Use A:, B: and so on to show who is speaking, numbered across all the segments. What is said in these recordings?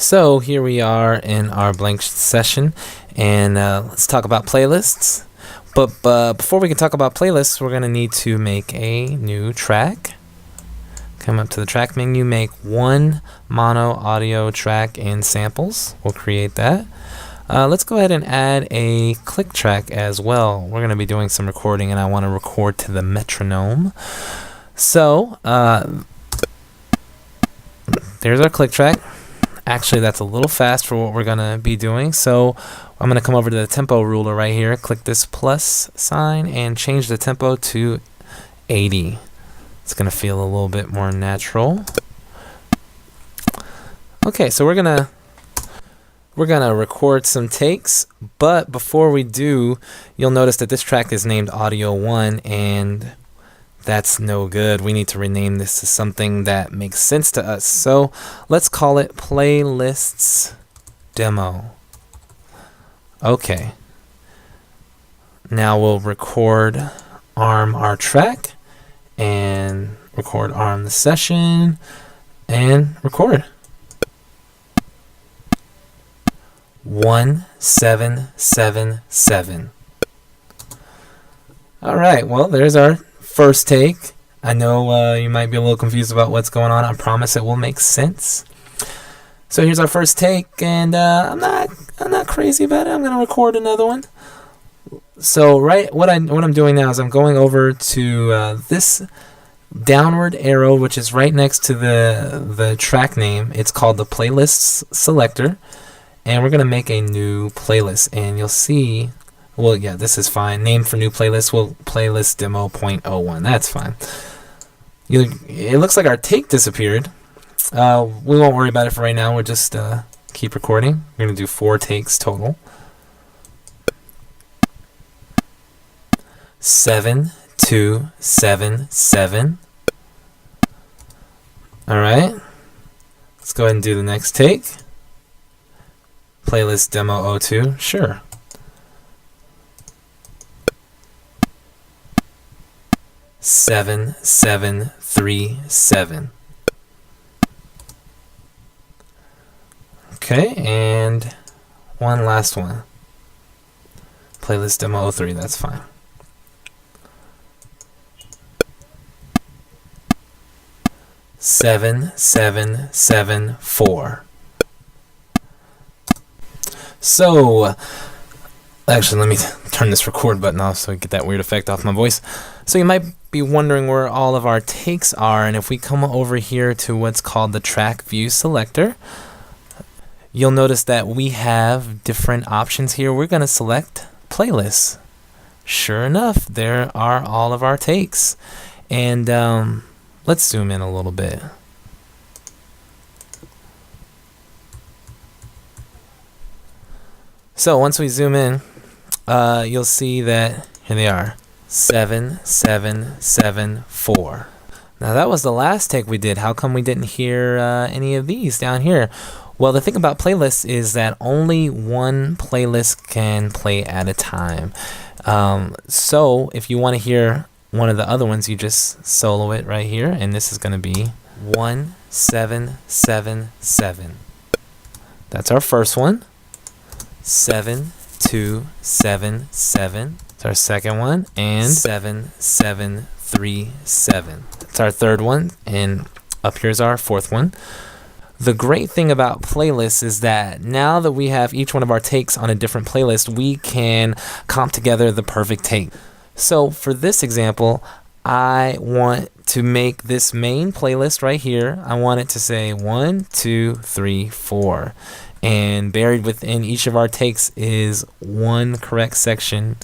A: So here we are in our blank session, and let's talk about playlists. But before we can talk about playlists, we're going to need to make a new track. Come up to the track menu, make one mono audio track in samples. We'll create that. Let's go ahead and add a click track as well. We're going to be doing some recording, and I want to record to the metronome. So there's our click track. Actually, that's a little fast for what we're going to be doing. So I'm going to come over to the tempo ruler right here, click this plus sign, and change the tempo to 80. It's going to feel a little bit more natural. Okay, so we're gonna record some takes, but before we do, you'll notice that this track is named Audio 1, and that's no good. We need to rename this to something that makes sense to us. So let's call it Playlists Demo. Okay. Now we'll record arm our track and record arm the session and record. 1777. All right, well, there's our first take. I know you might be a little confused about what's going on. I promise it will make sense. So here's our first take, and I'm not crazy about it. I'm gonna record another one. So what I'm doing now is I'm going over to this downward arrow, which is right next to the track name. It's called the Playlists Selector, and we're gonna make a new playlist. And you'll see, well, yeah, this is fine. Name for new playlist. Well, playlist demo 0.01. That's fine. It looks like our take disappeared. We won't worry about it for right now. We'll just keep recording. We're gonna do 4 takes total. 7277. All right. Let's go ahead and do the next take. Playlist demo 02. Sure. 7737. Okay, and one last one. Playlist demo 03. That's fine. 7774. So, actually, let me turn this record button off so we get that weird effect off my voice. So you might be wondering where all of our takes are, and if we come over here to what's called the track view selector, you'll notice that we have different options here. We're going to select playlists. Sure enough, there are all of our takes. And let's zoom in a little bit. So once we zoom in, you'll see that here they are, 7774. Now that was the last take we did. How come we didn't hear any of these down here? Well, the thing about playlists is that only one playlist can play at a time. So if you want to hear one of the other ones, you just solo it right here, and this is going to be 1777. That's our first one. 7277. It's our second one, and 7737. It's our third one, and up here's our fourth one. The great thing about playlists is that now that we have each one of our takes on a different playlist, we can comp together the perfect take. So for this example, I want to make this main playlist right here. I want it to say 1, 2, 3, 4. And buried within each of our takes is one correct section.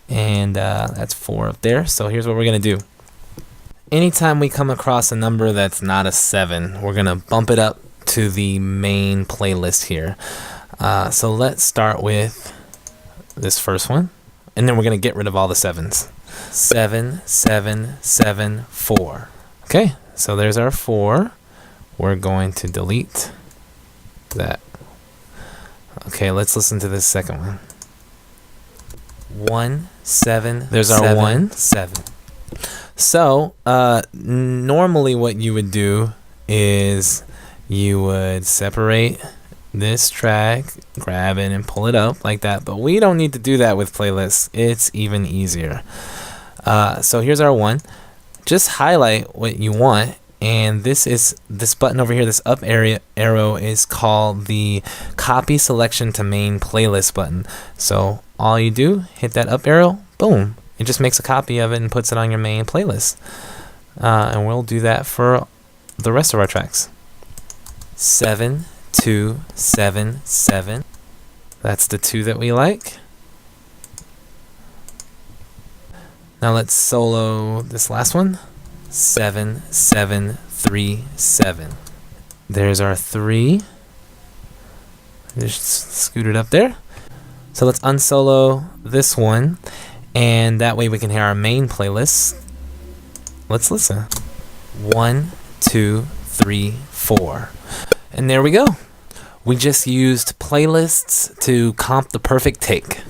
A: And that's 4 up there. So here's what we're going to do. Anytime we come across a number that's not a 7, we're going to bump it up to the main playlist here. So let's start with this first one. And then we're going to get rid of all the 7s. 7774. Okay, so there's our 4. We're going to delete that. Okay, let's listen to this second one. 1 7. There's our 1 7. So normally what you would do is you would separate this track, grab it and pull it up like that, but we don't need to do that with playlists. It's even easier. So here's our one. Just highlight what you want, and this button over here, this up arrow is called the copy selection to main playlist button. So all you do, hit that up arrow, boom, it just makes a copy of it and puts it on your main playlist. And we'll do that for the rest of our tracks. 7 2 7 7. That's the 2 that we like. Now let's solo this last one. 7 7 3 7. There's our 3. Just scoot it up there. So let's unsolo this one, and that way we can hear our main playlist. Let's listen. 1 2 3 4. And there we go. We just used playlists to comp the perfect take.